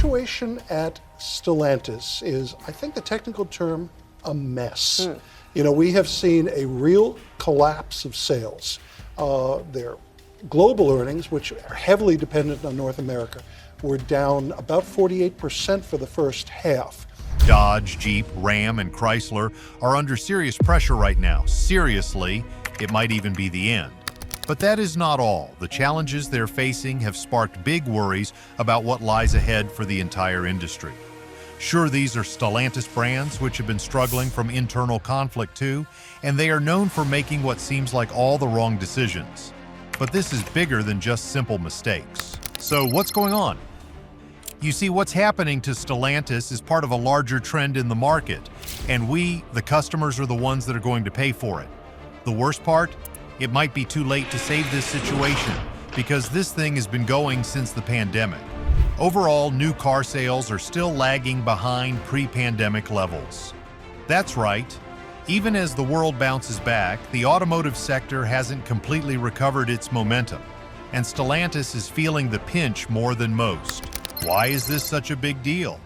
situation at Stellantis is, I think the technical term, a mess. You know, we have seen a real collapse of sales. Their global earnings, which are heavily dependent on North America, were down about 48% for the first half. Dodge, Jeep, Ram, and Chrysler are under serious pressure right now. Seriously, it might even be the end. But that is not all. The challenges they're facing have sparked big worries about what lies ahead for the entire industry. Sure, these are Stellantis brands which have been struggling from internal conflict too, and they are known for making what seems like all the wrong decisions. But this is bigger than just simple mistakes. So what's going on? You see, what's happening to Stellantis is part of a larger trend in the market, and we, the customers, are the ones that are going to pay for it. The worst part? It might be too late to save this situation, because this thing has been going since the pandemic. Overall, new car sales are still lagging behind pre-pandemic levels. That's right. Even as the world bounces back, the automotive sector hasn't completely recovered its momentum, and Stellantis is feeling the pinch more than most. Why is this such a big deal?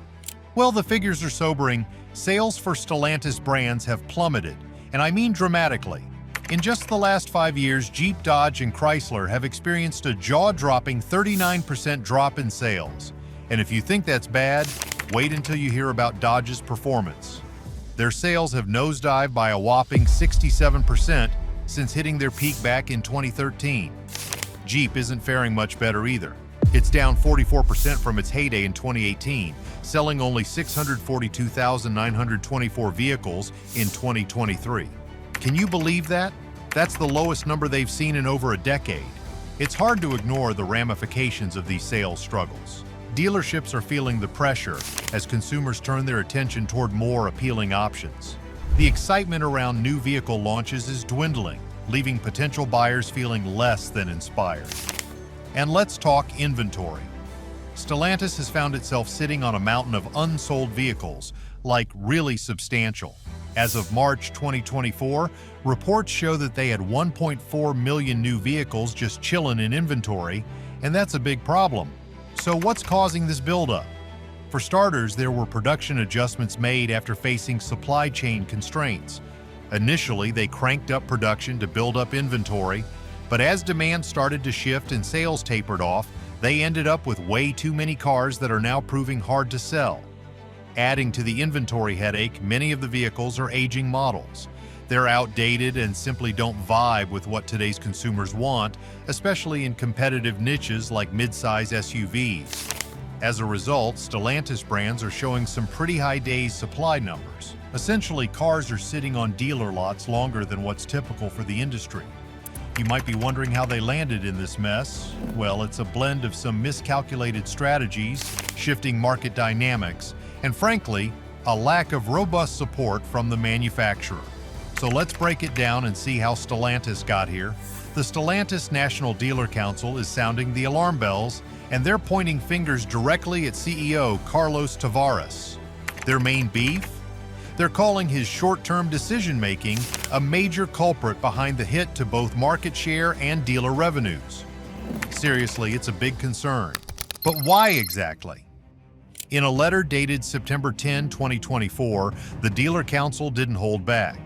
Well, the figures are sobering. Sales for Stellantis brands have plummeted, and I mean dramatically. In just the last 5 years, Jeep, Dodge, and Chrysler have experienced a jaw-dropping 39% drop in sales. And if you think that's bad, wait until you hear about Dodge's performance. Their sales have nosedived by a whopping 67% since hitting their peak back in 2013. Jeep isn't faring much better either. It's down 44% from its heyday in 2018, selling only 642,924 vehicles in 2023. Can you believe that? That's the lowest number they've seen in over a decade. It's hard to ignore the ramifications of these sales struggles. Dealerships are feeling the pressure as consumers turn their attention toward more appealing options. The excitement around new vehicle launches is dwindling, leaving potential buyers feeling less than inspired. And let's talk inventory. Stellantis has found itself sitting on a mountain of unsold vehicles, like really substantial. As of March 2024, reports show that they had 1.4 million new vehicles just chilling in inventory, and that's a big problem. So what's causing this buildup? For starters, there were production adjustments made after facing supply chain constraints. Initially, they cranked up production to build up inventory, but as demand started to shift and sales tapered off, they ended up with way too many cars that are now proving hard to sell. Adding to the inventory headache, many of the vehicles are aging models. They're outdated and simply don't vibe with what today's consumers want, especially in competitive niches like mid-size SUVs. As a result, Stellantis brands are showing some pretty high days supply numbers. Essentially, cars are sitting on dealer lots longer than what's typical for the industry. You might be wondering how they landed in this mess. Well, it's a blend of some miscalculated strategies, shifting market dynamics, and frankly, a lack of robust support from the manufacturer. So let's break it down and see how Stellantis got here. The Stellantis National Dealer Council is sounding the alarm bells, and they're pointing fingers directly at CEO Carlos Tavares. Their main beef? They're calling his short-term decision-making a major culprit behind the hit to both market share and dealer revenues. Seriously, it's a big concern. But why exactly? In a letter dated September 10, 2024, the Dealer Council didn't hold back.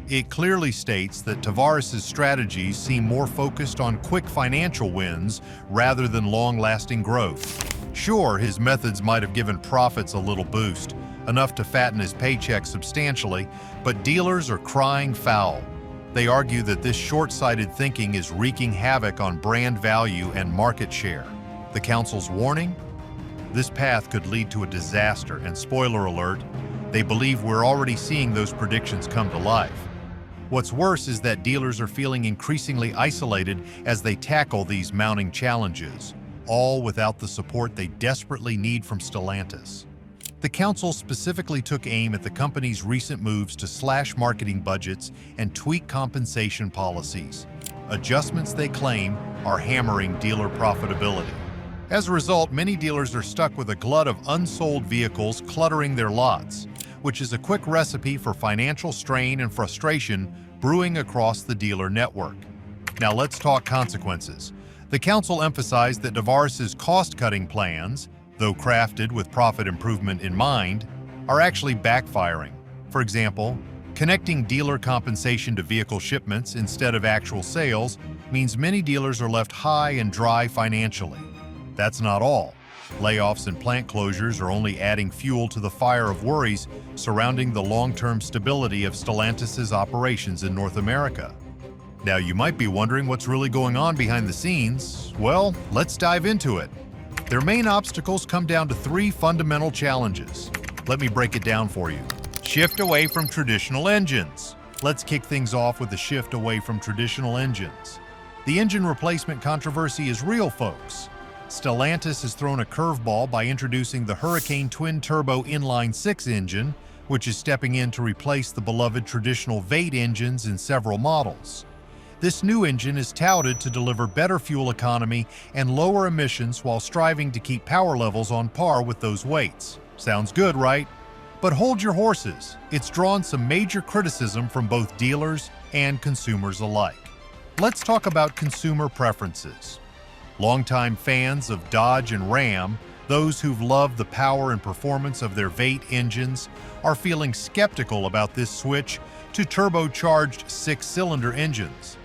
It clearly states that Tavares' strategies seem more focused on quick financial wins rather than long-lasting growth. Sure, his methods might have given profits a little boost, enough to fatten his paycheck substantially, but dealers are crying foul. They argue that this short-sighted thinking is wreaking havoc on brand value and market share. The council's warning? This path could lead to a disaster, and spoiler alert, they believe we're already seeing those predictions come to life. What's worse is that dealers are feeling increasingly isolated as they tackle these mounting challenges, all without the support they desperately need from Stellantis. The council specifically took aim at the company's recent moves to slash marketing budgets and tweak compensation policies. Adjustments they claim are hammering dealer profitability. As a result, many dealers are stuck with a glut of unsold vehicles cluttering their lots, which is a quick recipe for financial strain and frustration brewing across the dealer network. Now let's talk consequences. The council emphasized that Tavares' cost-cutting plans, though crafted with profit improvement in mind, are actually backfiring. For example, connecting dealer compensation to vehicle shipments instead of actual sales means many dealers are left high and dry financially. That's not all. Layoffs and plant closures are only adding fuel to the fire of worries surrounding the long-term stability of Stellantis' operations in North America. Now, you might be wondering what's really going on behind the scenes. Well, let's dive into it. Their main obstacles come down to three fundamental challenges. Let me break it down for you. Shift away from traditional engines. Let's kick things off with the shift away from traditional engines. The engine replacement controversy is real, folks. Stellantis has thrown a curveball by introducing the Hurricane twin-turbo inline-six engine, which is stepping in to replace the beloved traditional V8 engines in several models. This new engine is touted to deliver better fuel economy and lower emissions while striving to keep power levels on par with those weights. Sounds good, right? But hold your horses. It's drawn some major criticism from both dealers and consumers alike. Let's talk about consumer preferences. Longtime fans of Dodge and Ram, those who've loved the power and performance of their V8 engines, are feeling skeptical about this switch to turbocharged six-cylinder engines.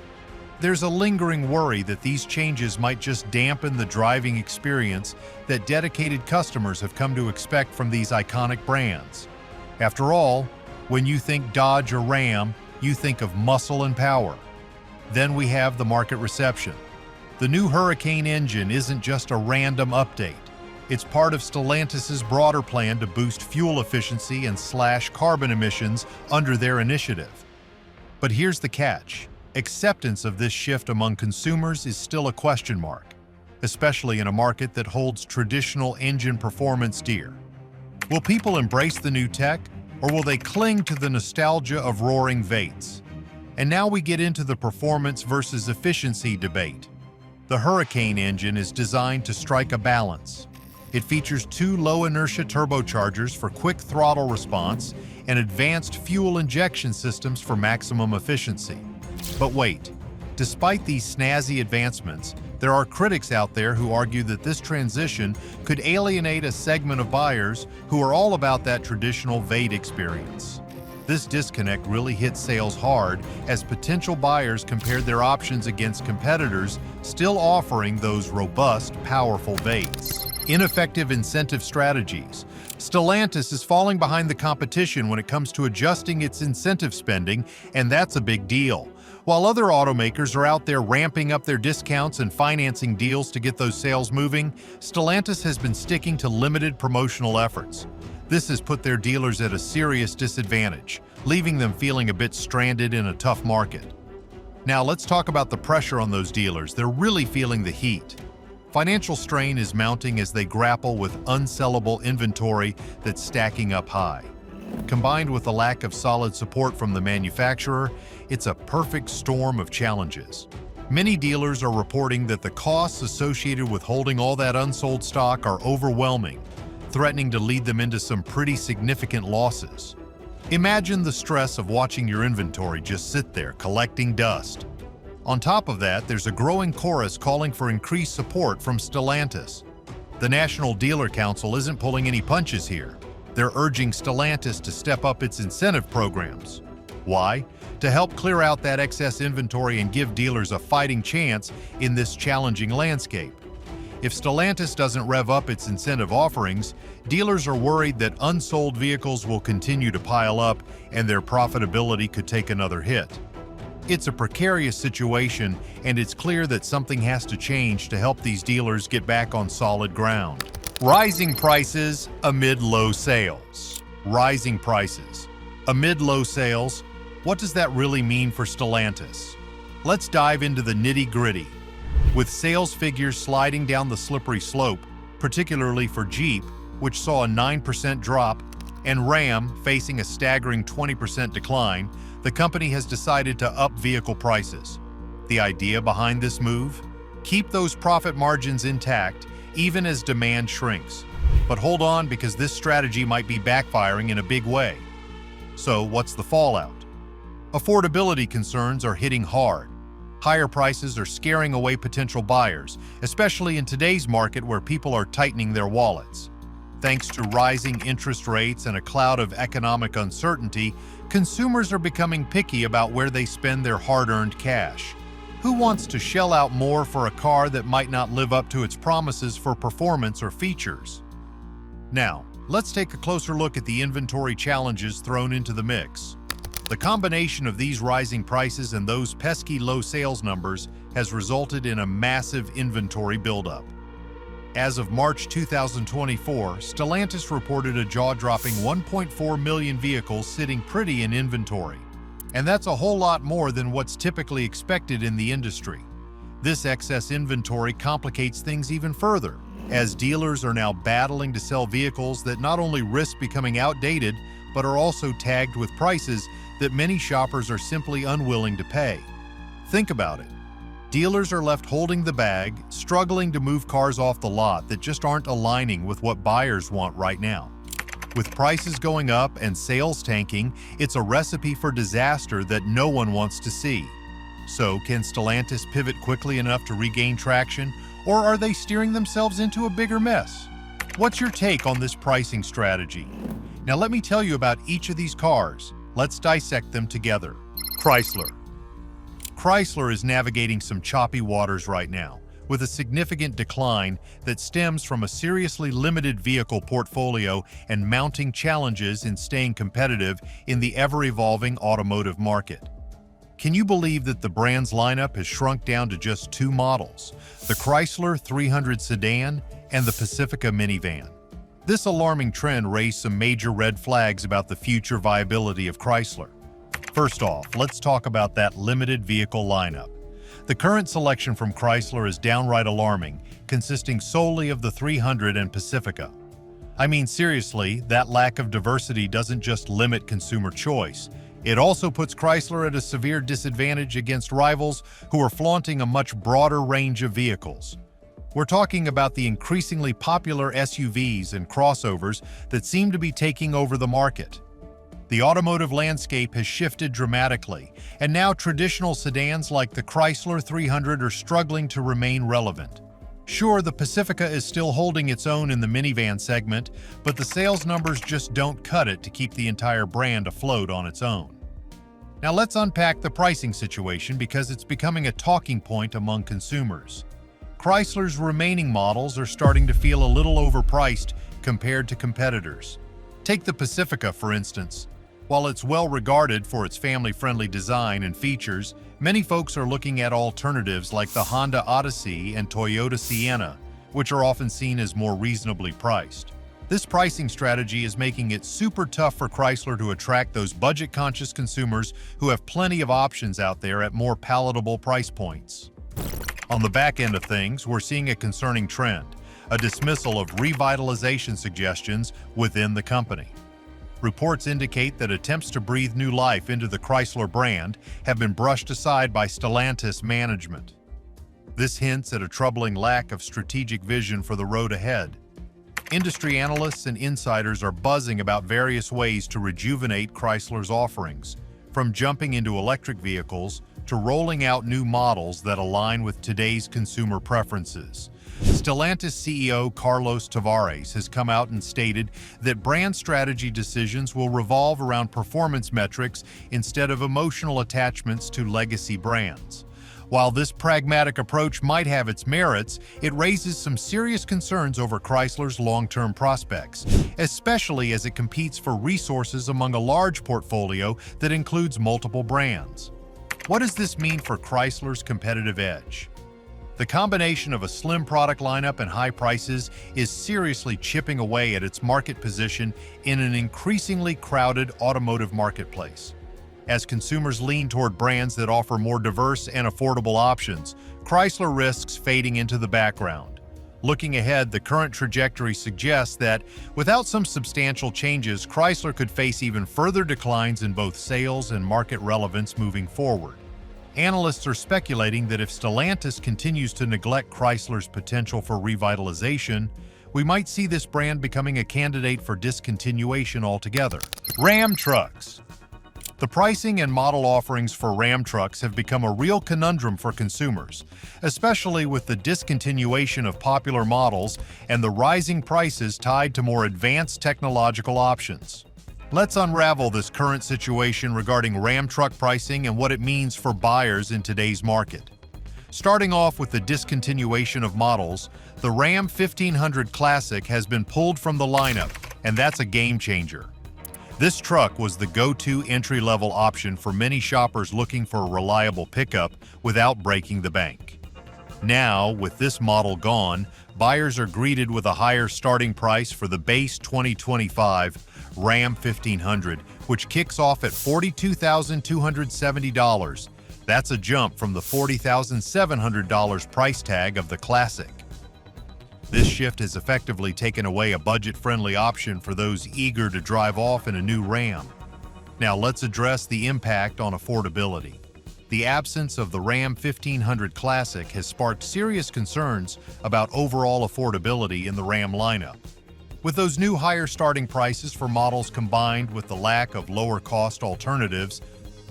There's a lingering worry that these changes might just dampen the driving experience that dedicated customers have come to expect from these iconic brands. After all, when you think Dodge or Ram, you think of muscle and power. Then we have the market reception. The new Hurricane engine isn't just a random update. It's part of Stellantis' broader plan to boost fuel efficiency and slash carbon emissions under their initiative. But here's the catch. Acceptance of this shift among consumers is still a question mark, especially in a market that holds traditional engine performance dear. Will people embrace the new tech, or will they cling to the nostalgia of roaring V8s? And now we get into the performance versus efficiency debate. The Hurricane engine is designed to strike a balance. It features two low-inertia turbochargers for quick throttle response and advanced fuel injection systems for maximum efficiency. But wait, despite these snazzy advancements, there are critics out there who argue that this transition could alienate a segment of buyers who are all about that traditional V8 experience. This disconnect really hit sales hard as potential buyers compared their options against competitors still offering those robust, powerful V8s. Ineffective incentive strategies. Stellantis is falling behind the competition when it comes to adjusting its incentive spending, and that's a big deal. While other automakers are out there ramping up their discounts and financing deals to get those sales moving, Stellantis has been sticking to limited promotional efforts. This has put their dealers at a serious disadvantage, leaving them feeling a bit stranded in a tough market. Now let's talk about the pressure on those dealers. They're really feeling the heat. Financial strain is mounting as they grapple with unsellable inventory that's stacking up high. Combined with a lack of solid support from the manufacturer, it's a perfect storm of challenges. Many dealers are reporting that the costs associated with holding all that unsold stock are overwhelming, threatening to lead them into some pretty significant losses. Imagine the stress of watching your inventory just sit there collecting dust. On top of that, there's a growing chorus calling for increased support from Stellantis. The National Dealer Council isn't pulling any punches here. They're urging Stellantis to step up its incentive programs. Why? To help clear out that excess inventory and give dealers a fighting chance in this challenging landscape. If Stellantis doesn't rev up its incentive offerings, dealers are worried that unsold vehicles will continue to pile up and their profitability could take another hit. It's a precarious situation, and it's clear that something has to change to help these dealers get back on solid ground. Rising prices amid low sales. Rising prices amid low sales. What does that really mean for Stellantis? Let's dive into the nitty-gritty. With sales figures sliding down the slippery slope, particularly for Jeep, which saw a 9% drop, and Ram facing a staggering 20% decline, the company has decided to up vehicle prices. The idea behind this move? Keep those profit margins intact, even as demand shrinks. But hold on, because this strategy might be backfiring in a big way. So what's the fallout? Affordability concerns are hitting hard. Higher prices are scaring away potential buyers, especially in today's market where people are tightening their wallets. Thanks to rising interest rates and a cloud of economic uncertainty, consumers are becoming picky about where they spend their hard-earned cash. Who wants to shell out more for a car that might not live up to its promises for performance or features? Now, let's take a closer look at the inventory challenges thrown into the mix. The combination of these rising prices and those pesky low sales numbers has resulted in a massive inventory buildup. As of March 2024, Stellantis reported a jaw-dropping 1.4 million vehicles sitting pretty in inventory. And that's a whole lot more than what's typically expected in the industry. This excess inventory complicates things even further, as dealers are now battling to sell vehicles that not only risk becoming outdated, but are also tagged with prices that many shoppers are simply unwilling to pay. Think about it. Dealers are left holding the bag, struggling to move cars off the lot that just aren't aligning with what buyers want right now. With prices going up and sales tanking, it's a recipe for disaster that no one wants to see. So, can Stellantis pivot quickly enough to regain traction, or are they steering themselves into a bigger mess? What's your take on this pricing strategy? Now let me tell you about each of these cars. Let's dissect them together. Chrysler. Chrysler is navigating some choppy waters right now, with a significant decline that stems from a seriously limited vehicle portfolio and mounting challenges in staying competitive in the ever-evolving automotive market. Can you believe that the brand's lineup has shrunk down to just two models, the Chrysler 300 sedan and the Pacifica minivan? This alarming trend raised some major red flags about the future viability of Chrysler. First off, let's talk about that limited vehicle lineup. The current selection from Chrysler is downright alarming, consisting solely of the 300 and Pacifica. I mean, seriously, that lack of diversity doesn't just limit consumer choice. It also puts Chrysler at a severe disadvantage against rivals who are flaunting a much broader range of vehicles. We're talking about the increasingly popular SUVs and crossovers that seem to be taking over the market. The automotive landscape has shifted dramatically, and now traditional sedans like the Chrysler 300 are struggling to remain relevant. Sure, the Pacifica is still holding its own in the minivan segment, but the sales numbers just don't cut it to keep the entire brand afloat on its own. Now let's unpack the pricing situation because it's becoming a talking point among consumers. Chrysler's remaining models are starting to feel a little overpriced compared to competitors. Take the Pacifica, for instance. While it's well regarded for its family-friendly design and features, many folks are looking at alternatives like the Honda Odyssey and Toyota Sienna, which are often seen as more reasonably priced. This pricing strategy is making it super tough for Chrysler to attract those budget-conscious consumers who have plenty of options out there at more palatable price points. On the back end of things, we're seeing a concerning trend, a dismissal of revitalization suggestions within the company. Reports indicate that attempts to breathe new life into the Chrysler brand have been brushed aside by Stellantis management. This hints at a troubling lack of strategic vision for the road ahead. Industry analysts and insiders are buzzing about various ways to rejuvenate Chrysler's offerings, from jumping into electric vehicles to rolling out new models that align with today's consumer preferences. Stellantis CEO Carlos Tavares has come out and stated that brand strategy decisions will revolve around performance metrics instead of emotional attachments to legacy brands. While this pragmatic approach might have its merits, it raises some serious concerns over Chrysler's long-term prospects, especially as it competes for resources among a large portfolio that includes multiple brands. What does this mean for Chrysler's competitive edge? The combination of a slim product lineup and high prices is seriously chipping away at its market position in an increasingly crowded automotive marketplace. As consumers lean toward brands that offer more diverse and affordable options, Chrysler risks fading into the background. Looking ahead, the current trajectory suggests that, without some substantial changes, Chrysler could face even further declines in both sales and market relevance moving forward. Analysts are speculating that if Stellantis continues to neglect Chrysler's potential for revitalization, we might see this brand becoming a candidate for discontinuation altogether. Ram trucks. The pricing and model offerings for Ram trucks have become a real conundrum for consumers, especially with the discontinuation of popular models and the rising prices tied to more advanced technological options. Let's unravel this current situation regarding Ram truck pricing and what it means for buyers in today's market. Starting off with the discontinuation of models, the Ram 1500 Classic has been pulled from the lineup, and that's a game changer. This truck was the go-to entry-level option for many shoppers looking for a reliable pickup without breaking the bank. Now, with this model gone, buyers are greeted with a higher starting price for the base 2025 Ram 1500, which kicks off at $42,270. That's a jump from the $40,700 price tag of the Classic. This shift has effectively taken away a budget-friendly option for those eager to drive off in a new Ram. Now let's address the impact on affordability. The absence of the Ram 1500 Classic has sparked serious concerns about overall affordability in the Ram lineup. With those new higher starting prices for models combined with the lack of lower-cost alternatives,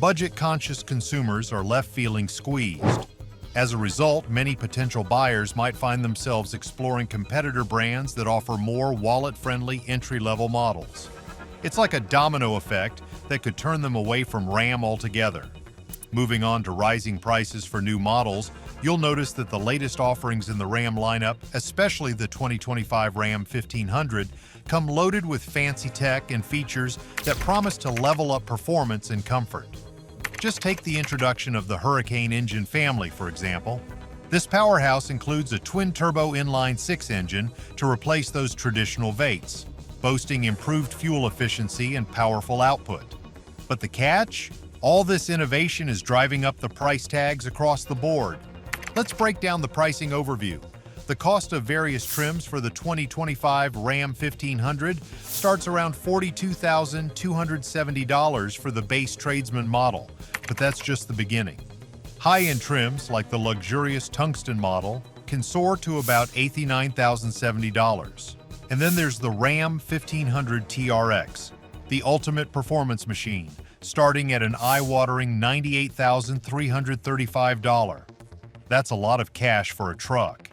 budget-conscious consumers are left feeling squeezed. As a result, many potential buyers might find themselves exploring competitor brands that offer more wallet-friendly entry-level models. It's like a domino effect that could turn them away from Ram altogether. Moving on to rising prices for new models, you'll notice that the latest offerings in the Ram lineup, especially the 2025 Ram 1500, come loaded with fancy tech and features that promise to level up performance and comfort. Just take the introduction of the Hurricane engine family, for example. This powerhouse includes a twin-turbo inline-six engine to replace those traditional V8s, boasting improved fuel efficiency and powerful output. But the catch? All this innovation is driving up the price tags across the board. Let's break down the pricing overview. The cost of various trims for the 2025 Ram 1500 starts around $42,270 for the base tradesman model, but that's just the beginning. High-end trims, like the luxurious tungsten model, can soar to about $89,070. And then there's the Ram 1500 TRX, the ultimate performance machine, starting at an eye-watering $98,335. That's a lot of cash for a truck.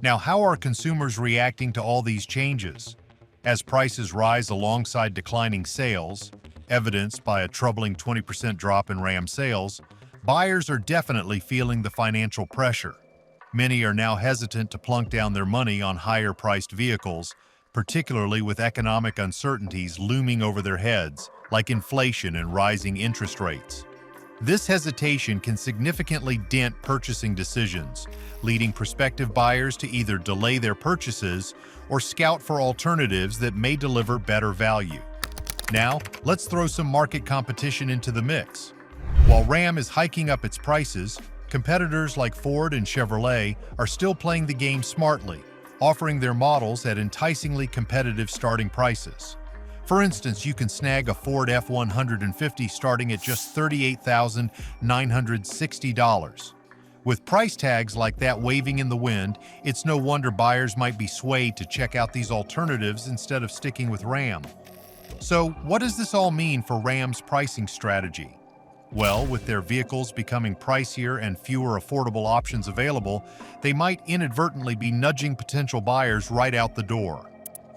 Now, how are consumers reacting to all these changes? As prices rise alongside declining sales, evidenced by a troubling 20% drop in Ram sales, buyers are definitely feeling the financial pressure. Many are now hesitant to plunk down their money on higher-priced vehicles, particularly with economic uncertainties looming over their heads, like inflation and rising interest rates. This hesitation can significantly dent purchasing decisions, leading prospective buyers to either delay their purchases or scout for alternatives that may deliver better value. Now, let's throw some market competition into the mix. While Ram is hiking up its prices, competitors like Ford and Chevrolet are still playing the game smartly, offering their models at enticingly competitive starting prices. For instance, you can snag a Ford F-150 starting at just $38,960. With price tags like that waving in the wind, it's no wonder buyers might be swayed to check out these alternatives instead of sticking with Ram. So, what does this all mean for Ram's pricing strategy? Well, with their vehicles becoming pricier and fewer affordable options available, they might inadvertently be nudging potential buyers right out the door.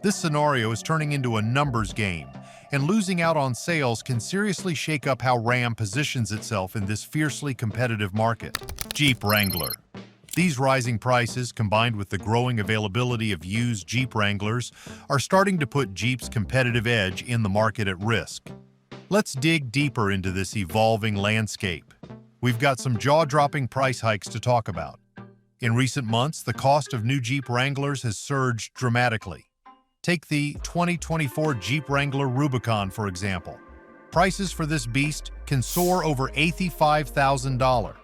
This scenario is turning into a numbers game, and losing out on sales can seriously shake up how Ram positions itself in this fiercely competitive market. Jeep Wrangler. These rising prices, combined with the growing availability of used Jeep Wranglers, are starting to put Jeep's competitive edge in the market at risk. Let's dig deeper into this evolving landscape. We've got some jaw-dropping price hikes to talk about. In recent months, the cost of new Jeep Wranglers has surged dramatically. Take the 2024 Jeep Wrangler Rubicon, for example. Prices for this beast can soar over $85,000.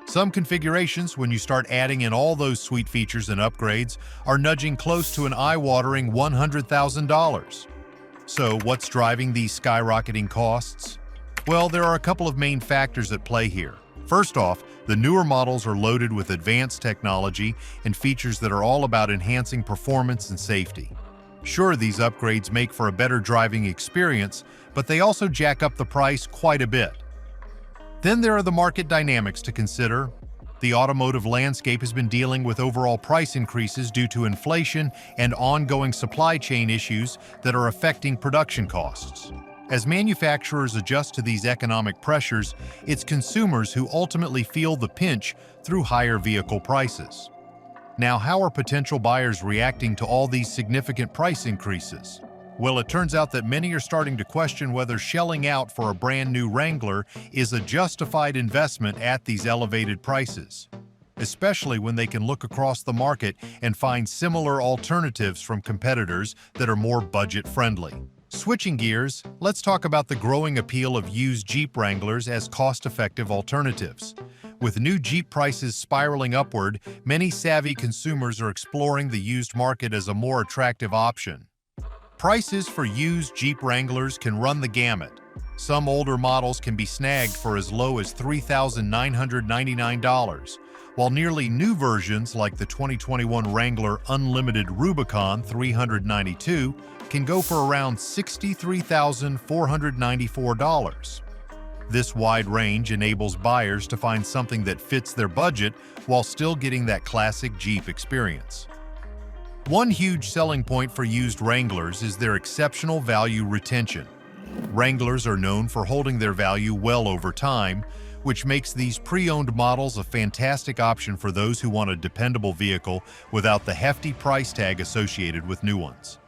Some configurations, when you start adding in all those sweet features and upgrades, are nudging close to an eye-watering $100,000. So what's driving these skyrocketing costs? Well, there are a couple of main factors at play here. First off, the newer models are loaded with advanced technology and features that are all about enhancing performance and safety. Sure, these upgrades make for a better driving experience, but they also jack up the price quite a bit. Then there are the market dynamics to consider. The automotive landscape has been dealing with overall price increases due to inflation and ongoing supply chain issues that are affecting production costs. As manufacturers adjust to these economic pressures, it's consumers who ultimately feel the pinch through higher vehicle prices. Now, how are potential buyers reacting to all these significant price increases? Well, it turns out that many are starting to question whether shelling out for a brand new Wrangler is a justified investment at these elevated prices, especially when they can look across the market and find similar alternatives from competitors that are more budget-friendly. Switching gears, let's talk about the growing appeal of used Jeep Wranglers as cost-effective alternatives. With new Jeep prices spiraling upward, many savvy consumers are exploring the used market as a more attractive option. Prices for used Jeep Wranglers can run the gamut. Some older models can be snagged for as low as $3,999, while nearly new versions like the 2021 Wrangler Unlimited Rubicon 392 can go for around $63,494. This wide range enables buyers to find something that fits their budget while still getting that classic Jeep experience. One huge selling point for used Wranglers is their exceptional value retention. Wranglers are known for holding their value well over time, which makes these pre-owned models a fantastic option for those who want a dependable vehicle without the hefty price tag associated with new ones.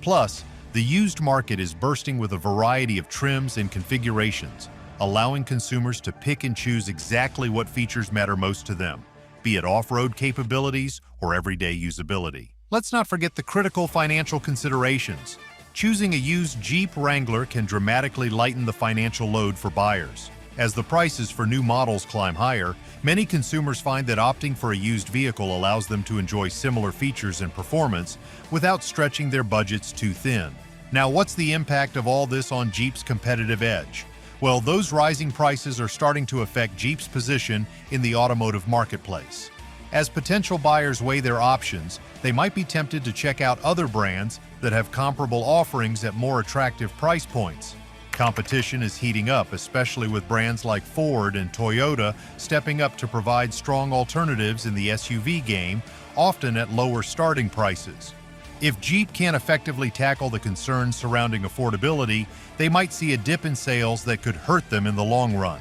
Plus, the used market is bursting with a variety of trims and configurations, allowing consumers to pick and choose exactly what features matter most to them, be it off-road capabilities or everyday usability. Let's not forget the critical financial considerations. Choosing a used Jeep Wrangler can dramatically lighten the financial load for buyers. As the prices for new models climb higher, many consumers find that opting for a used vehicle allows them to enjoy similar features and performance without stretching their budgets too thin. Now, what's the impact of all this on Jeep's competitive edge? Well, those rising prices are starting to affect Jeep's position in the automotive marketplace. As potential buyers weigh their options, they might be tempted to check out other brands that have comparable offerings at more attractive price points. Competition is heating up, especially with brands like Ford and Toyota stepping up to provide strong alternatives in the SUV game, often at lower starting prices. If Jeep can't effectively tackle the concerns surrounding affordability, they might see a dip in sales that could hurt them in the long run.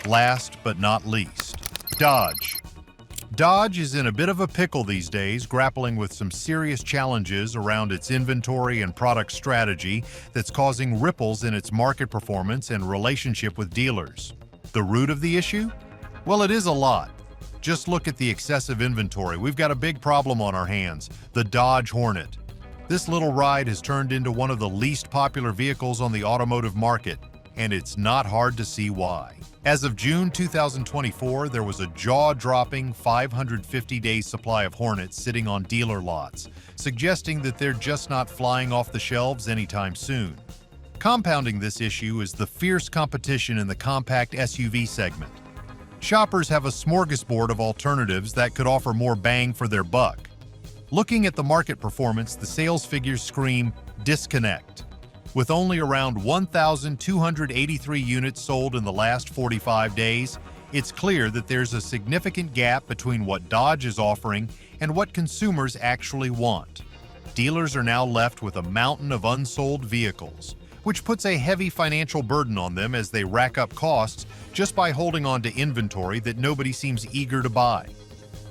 Last but not least, Dodge. Dodge is in a bit of a pickle these days, grappling with some serious challenges around its inventory and product strategy that's causing ripples in its market performance and relationship with dealers. The root of the issue? Well, it is a lot. Just look at the excessive inventory. We've got a big problem on our hands, the Dodge Hornet. This little ride has turned into one of the least popular vehicles on the automotive market, and it's not hard to see why. As of June 2024, there was a jaw-dropping 550-day supply of Hornets sitting on dealer lots, suggesting that they're just not flying off the shelves anytime soon. Compounding this issue is the fierce competition in the compact SUV segment. Shoppers have a smorgasbord of alternatives that could offer more bang for their buck. Looking at the market performance, the sales figures scream disconnect. With only around 1,283 units sold in the last 45 days, it's clear that there's a significant gap between what Dodge is offering and what consumers actually want. Dealers are now left with a mountain of unsold vehicles, which puts a heavy financial burden on them as they rack up costs just by holding on to inventory that nobody seems eager to buy.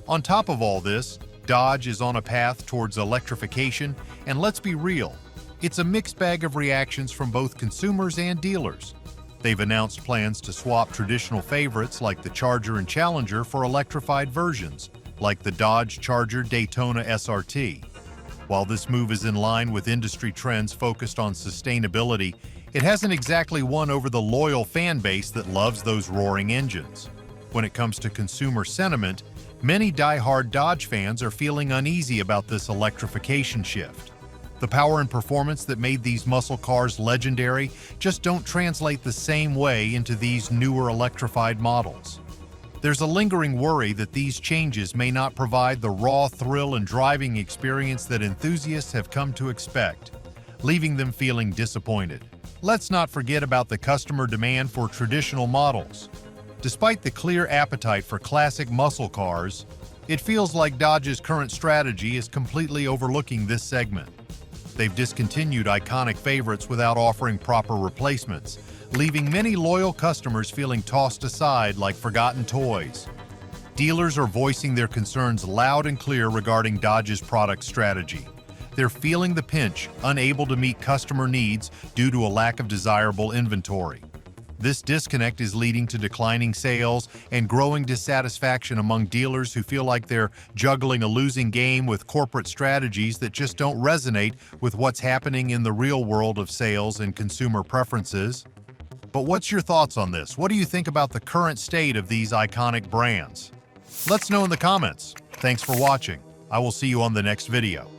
On top of all this, Dodge is on a path towards electrification, and let's be real, it's a mixed bag of reactions from both consumers and dealers. They've announced plans to swap traditional favorites like the Charger and Challenger for electrified versions, like the Dodge Charger Daytona SRT. While this move is in line with industry trends focused on sustainability, it hasn't exactly won over the loyal fan base that loves those roaring engines. When it comes to consumer sentiment, many die-hard Dodge fans are feeling uneasy about this electrification shift. The power and performance that made these muscle cars legendary just don't translate the same way into these newer electrified models. There's a lingering worry that these changes may not provide the raw thrill and driving experience that enthusiasts have come to expect, leaving them feeling disappointed. Let's not forget about the customer demand for traditional models. Despite the clear appetite for classic muscle cars, it feels like Dodge's current strategy is completely overlooking this segment. They've discontinued iconic favorites without offering proper replacements, leaving many loyal customers feeling tossed aside like forgotten toys. Dealers are voicing their concerns loud and clear regarding Dodge's product strategy. They're feeling the pinch, unable to meet customer needs due to a lack of desirable inventory. This disconnect is leading to declining sales and growing dissatisfaction among dealers who feel like they're juggling a losing game with corporate strategies that just don't resonate with what's happening in the real world of sales and consumer preferences. But what's your thoughts on this? What do you think about the current state of these iconic brands? Let's know in the comments. Thanks for watching. I will see you on the next video.